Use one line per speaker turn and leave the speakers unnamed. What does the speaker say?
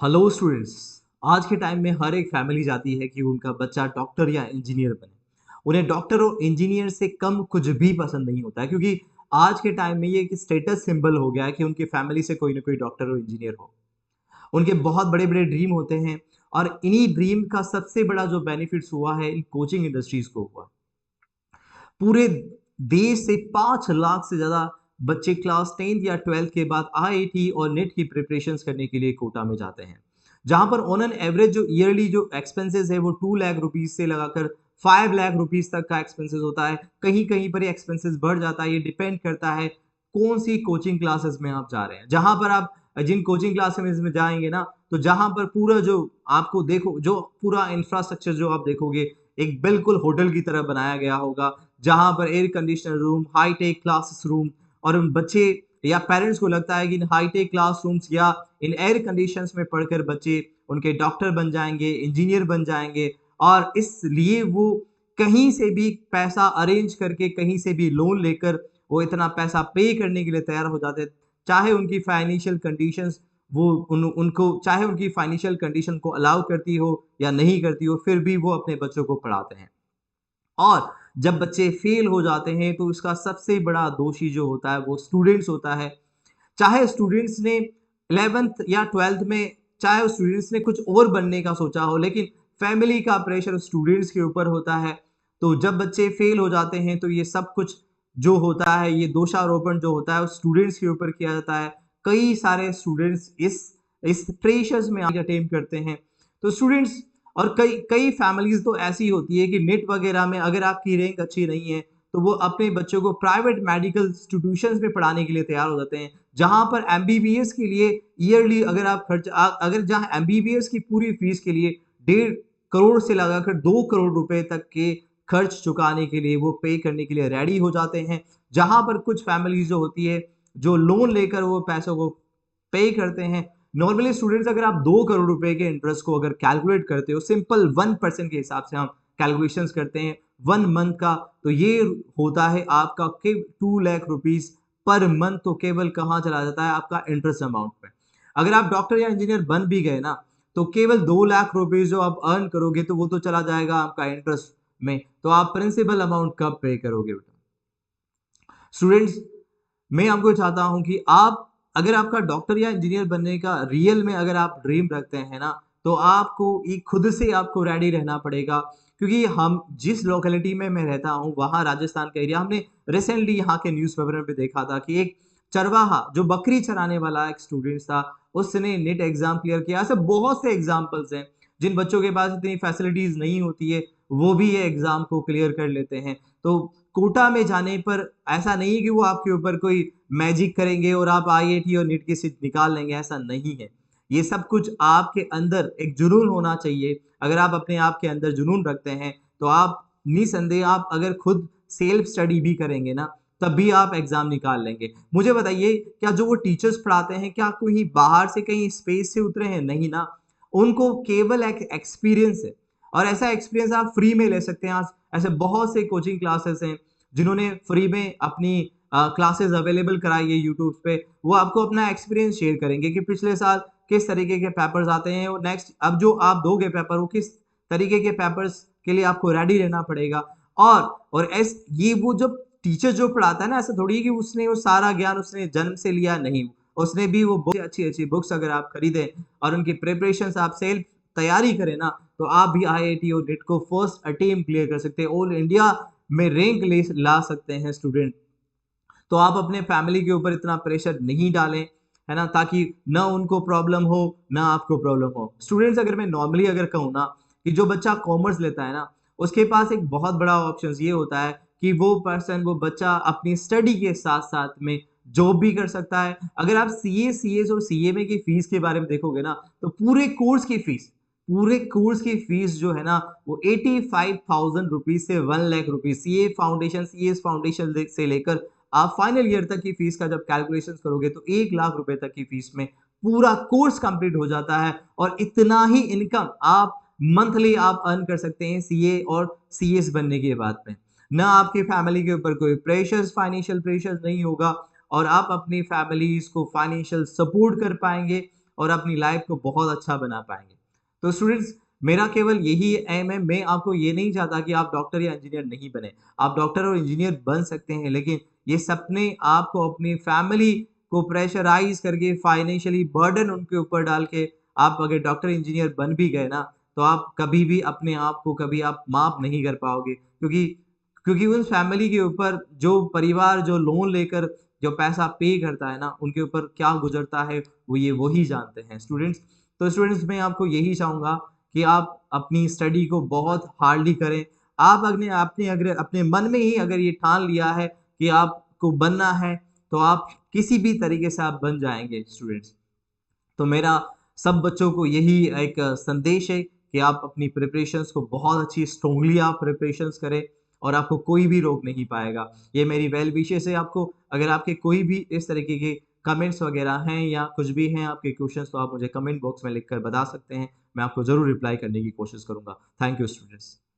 Hello students. आज के time में हर एक फैमिली चाहती है कि उनका बच्चा डॉक्टर या इंजीनियर बने। उन्हें डॉक्टर और इंजीनियर से कम कुछ भी पसंद नहीं होता है, क्योंकि आज के टाइम में ये एक स्टेटस सिंबल हो गया है कि उनकी फैमिली से कोई ना कोई डॉक्टर और इंजीनियर हो। उनके बहुत बड़े बड़े ड्रीम होते हैं और इन्हीं ड्रीम का सबसे बड़ा जो बेनिफिट्स हुआ है इन कोचिंग इंडस्ट्रीज को हुआ। पूरे देश से 5 लाख से ज़्यादा बच्चे क्लास 10th या 12th के बाद आईआईटी और नेट की प्रिपरेशंस करने के लिए कोटा में जाते हैं। जहाँ पर ऑन एन एवरेज जो ईयरली जो एक्सपेंसेस है वो 2 लाख रुपीस से लगाकर 5 लाख रुपीस तक का एक्सपेंसेस होता है। कहीं-कहीं पर ये एक्सपेंसेस बढ़ जाता है, ये डिपेंड करता है कौन-सी कोचिंग क्लासेस में आप जा रहे हैं। जहाँ पर आप जिन कोचिंग क्लासेस में जाएँगे ना, तो जहाँ पर पूरा जो आपको देखो जो पूरा इंफ्रास्ट्रक्चर जो आप देखोगे, एक बिल्कुल होटल की तरह बनाया गया होगा। जहाँ पर air conditioner room, high-tech classroom और उन बच्चे या पेरेंट्स को लगता है कि इन हाई-टेक क्लासरूम्स या इन एयर कंडीशंस में पढ़कर बच्चे उनके डॉक्टर बन जाएँगे, इंजीनियर बन जाएँगे और इसलिए वो कहीं से भी पैसा अरेंज करके, कहीं से भी लोन लेकर वो इतना पैसा पे करने के लिए तैयार हो जाते हैं। चाहे उनकी फाइनेंशियल कंडीशंस वो उनको चाहे उनकी फाइनेंशियल कंडीशन को अलाउ करती हो या नहीं करती हो, फिर भी वो अपने बच्चों को पढ़ाते हैं। और जब बच्चे फेल हो जाते हैं तो इसका सबसे बड़ा दोषी जो होता है वो स्टूडेंट्स होता है। चाहे स्टूडेंट्स ने 11th या 12th में चाहे उस स्टूडेंट्स ने कुछ और बनने का सोचा हो, लेकिन फैमिली का प्रेशर स्टूडेंट्स के ऊपर होता है। तो जब बच्चे फेल हो जाते हैं तो ये सब कुछ जो होता है, ये दोषारोपण जो होता है वो स्टूडेंट्स के ऊपर किया जाता है। कई सारे स्टूडेंट्स इस प्रेशर्स में आगे अटेम्प्ट करते हैं। तो स्टूडेंट्स और कई कई फैमिलीज़ तो ऐसी होती है कि नेट वगैरह में अगर आपकी रैंक अच्छी नहीं है, तो वो अपने बच्चों को प्राइवेट मेडिकल इंस्टीट्यूशंस में पढ़ाने के लिए तैयार हो जाते हैं। जहाँ पर एमबीबीएस के लिए ईयरली अगर आप अगर जहाँ एमबीबीएस की पूरी फीस के लिए 1.5 करोड़ से लगाकर 2 करोड़ रुपए तक के खर्च चुकाने के लिए वो पे करने के लिए रेडी हो जाते हैं। जहाँ पर कुछ फैमिलीज़ जो होती है, जो लोन लेकर वो पैसों को पे करते हैं। नॉर्मली स्टूडेंट्स अगर आप 2 करोड़ रुपए के इंटरेस्ट को अगर कैलकुलेट करते हो, सिंपल 1% के हिसाब से हम कैलकुलेशंस करते हैं 1 मंथ का, तो ये होता है आपका के 2 लाख रुपीस पर मंथ। तो केवल कहाँ चला जाता है आपका इंटरेस्ट अमाउंट में। अगर आप डॉक्टर या इंजीनियर बन भी गए ना, तो केवल 2 लाख रुपीस जो आप अर्न करोगे तो वो तो चला जाएगा आपका इंटरेस्ट में। तो आप प्रिंसिपल अमाउंट कब पे करोगे बेटा? स्टूडेंट्स, मैं आपको चाहता हूँ कि आप अगर आपका डॉक्टर या इंजीनियर बनने का रियल में अगर आप ड्रीम रखते हैं ना, तो आपको ये खुद से आपको रेडी रहना पड़ेगा। क्योंकि हम जिस लोकेलिटी में मैं रहता हूँ, वहाँ राजस्थान का एरिया, हमने रिसेंटली यहाँ के न्यूज़पेपर में भी देखा था कि एक चरवाहा जो बकरी चराने वाला एक स्टूडेंट था, उसने नेट एग्ज़ाम क्लियर किया। ऐसे बहुत से एग्ज़ाम्पल्स हैं, जिन बच्चों के पास इतनी फैसिलिटीज़ नहीं होती है, वो भी ये एग्ज़ाम को क्लियर कर लेते हैं। तो कोटा में जाने पर ऐसा नहीं है कि वो आपके ऊपर कोई मैजिक करेंगे और आप आईआईटी और नीट की सीट निकाल लेंगे, ऐसा नहीं है। ये सब कुछ आपके अंदर एक जुनून होना चाहिए। अगर आप अपने आप के अंदर जुनून रखते हैं, तो आप निसंदेह आप अगर खुद सेल्फ स्टडी भी करेंगे ना, तब भी आप एग्ज़ाम निकाल लेंगे। मुझे बताइए, क्या जो वो टीचर्स पढ़ाते हैं, क्या कोई बाहर से कहीं स्पेस से उतरे हैं? नहीं ना। उनको केवल एक एक्सपीरियंस है और ऐसा एक्सपीरियंस आप फ्री में ले सकते हैं। आज ऐसे बहुत से कोचिंग क्लासेस हैं, जिन्होंने फ्री में अपनी क्लासेस अवेलेबल कराई है यूट्यूब पे। वो आपको अपना एक्सपीरियंस शेयर करेंगे कि पिछले साल किस तरीके के पेपर्स आते हैं और नेक्स्ट अब जो आप दोगे पेपर, वो किस तरीके के पेपर्स के लिए आपको रेडी रहना पड़ेगा। और ऐस ये वो जब टीचर जो पढ़ाता है ना, ऐसा थोड़ी है कि उसने वो सारा ज्ञान उसने जन्म से लिया, नहीं। उसने भी वो बहुत अच्छी-अच्छी बुक्स अगर आप खरीदें और उनकी प्रिपरेशंस आप सेल्फ तैयारी करें ना, तो आप भी आईआईटी और नेट को फर्स्ट अटेम्प्ट क्लियर कर सकते हैं। ऑल इंडिया में रैंक ले ला सकते हैं स्टूडेंट। तो आप अपने फैमिली के ऊपर इतना प्रेशर नहीं डालें, है ना? ताकि ना उनको प्रॉब्लम हो, ना आपको प्रॉब्लम हो। स्टूडेंट्स, अगर मैं नॉर्मली अगर कहूँ ना, कि जो बच्चा कॉमर्स लेता है ना, उसके पास एक बहुत बड़ा ऑप्शंस ये होता है कि वो बच्चा अपनी स्टडी के साथ-साथ में जॉब भी कर सकता है। अगर आप सीए, सीएस और सीएमए की फीस के बारे में देखोगे ना, तो पूरे कोर्स की फीस जो है ना, वो 85,000 रुपीज़ से 1 lakh rupees, CA foundation, CS foundation से लेकर आप फाइनल ईयर तक की फीस का जब कैलकुलेशंस करोगे तो 1 लाख रुपए तक की फीस में पूरा कोर्स कंप्लीट हो जाता है। और इतना ही इनकम आप मंथली आप अर्न कर सकते हैं सीए और सीएस बनने के बाद में। ना आपकी फैमिली के ऊपर कोई प्रेशर्स, फाइनेंशियल प्रेशर्स नहीं होगा और आप अपनी फैमिलीज़ को फाइनेंशियल सपोर्ट कर पाएँगे और अपनी लाइफ को बहुत अच्छा बना पाएंगे। तो स्टूडेंट्स, मेरा केवल यही एम है, मैं आपको ये नहीं चाहता कि आप डॉक्टर या इंजीनियर नहीं बने। आप डॉक्टर और इंजीनियर बन सकते हैं, लेकिन ये सपने आपको अपनी फैमिली को प्रेशराइज करके, फाइनेंशियली बर्डन उनके ऊपर डाल के आप अगर डॉक्टर इंजीनियर बन भी गए ना, तो आप कभी भी अपने आप को कभी आप माफ नहीं कर पाओगे, क्योंकि क्योंकि उस फैमिली के ऊपर जो परिवार जो लोन लेकर जो पैसा पे करता है ना, उनके ऊपर क्या गुजरता है वो ये वही जानते हैं स्टूडेंट्स। तो स्टूडेंट्स, मैं आपको यही चाहूंगा कि आप अपनी स्टडी को बहुत हार्डली करें। आप अगले आपने अगर अपने मन में ही अगर ये ठान लिया है कि आपको बनना है, तो आप किसी भी तरीके से आप बन जाएंगे स्टूडेंट्स। तो मेरा सब बच्चों को यही एक संदेश है कि आप अपनी प्रिपरेशंस को बहुत अच्छी स्ट्रांगली आप प्रिपरेशंस करें, और आपको कोई भी रोक नहीं पाएगा। ये मेरी वेल विशेस है आपको। अगर आपके कोई भी इस तरीके के कमेंट्स वगैरह हैं या कुछ भी हैं आपके क्वेश्चंस, तो आप मुझे कमेंट बॉक्स में लिखकर बता सकते हैं। मैं आपको ज़रूर रिप्लाई करने की कोशिश करूंगा। Thank you students.